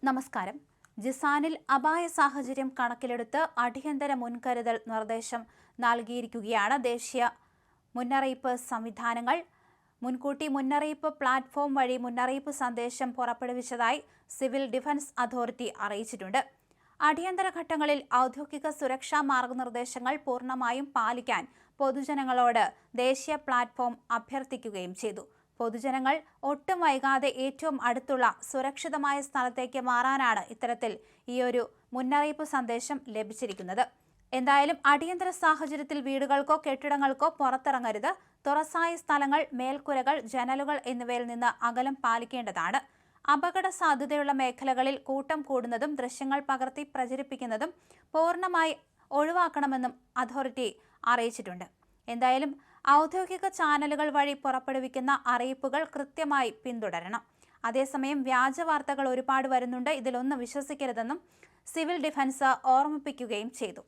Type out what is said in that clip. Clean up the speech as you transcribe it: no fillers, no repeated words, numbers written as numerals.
നമസ്കാരം. ജിസാനിൽ അപായ സാഹചര്യം കണക്കിലെടുത്ത് അടിയന്തര മുൻകരുതൽ നിർദ്ദേശം നൽകിയിരിക്കുകയാണ് ദേശീയ മുന്നറിയിപ്പ് സംവിധാനങ്ങൾ. മുൻകൂട്ടി മുന്നറിയിപ്പ് പ്ലാറ്റ്ഫോം വഴി മുന്നറിയിപ്പ് സന്ദേശം പുറപ്പെടുവിച്ചതായി സിവിൽ ഡിഫൻസ് അതോറിറ്റി അറിയിച്ചിട്ടുണ്ട്. അടിയന്തര ഘട്ടങ്ങളിൽ ഔദ്യോഗിക സുരക്ഷാ മാർഗനിർദ്ദേശങ്ങൾ പൂർണ്ണമായും പാലിക്കാൻ പൊതുജനങ്ങളോട് ദേശീയ പ്ലാറ്റ്ഫോം അഭ്യർത്ഥിക്കുകയും ചെയ്തു. പൊതുജനങ്ങൾ ഒട്ടും വൈകാതെ ഏറ്റവും അടുത്തുള്ള സുരക്ഷിതമായ സ്ഥലത്തേക്ക് മാറാനാണ് ഇത്തരത്തിൽ ഈയൊരു മുന്നറിയിപ്പ് സന്ദേശം ലഭിച്ചിരിക്കുന്നത്. എന്തായാലും അടിയന്തര സാഹചര്യത്തിൽ വീടുകൾക്കോ കെട്ടിടങ്ങൾക്കോ പുറത്തിറങ്ങരുത്. തുറസായ സ്ഥലങ്ങൾ, മേൽക്കുരകൾ, ജനലുകൾ എന്നിവയിൽ നിന്ന് അകലം പാലിക്കേണ്ടതാണ്. അപകട സാധ്യതയുള്ള മേഖലകളിൽ കൂട്ടം കൂടുന്നതും ദൃശ്യങ്ങൾ പകർത്തി പ്രചരിപ്പിക്കുന്നതും പൂർണ്ണമായി ഒഴിവാക്കണമെന്നും അതോറിറ്റി അറിയിച്ചിട്ടുണ്ട്. എന്തായാലും ഔദ്യോഗിക ചാനലുകൾ വഴി പുറപ്പെടുവിക്കുന്ന അറിയിപ്പുകൾ കൃത്യമായി പിന്തുടരണം. അതേസമയം വ്യാജ വാർത്തകൾ ഒരുപാട് വരുന്നുണ്ട്, ഇതിലൊന്നും വിശ്വസിക്കരുതെന്നും സിവിൽ ഡിഫൻസ് ഓർമ്മിപ്പിക്കുകയും ചെയ്തു.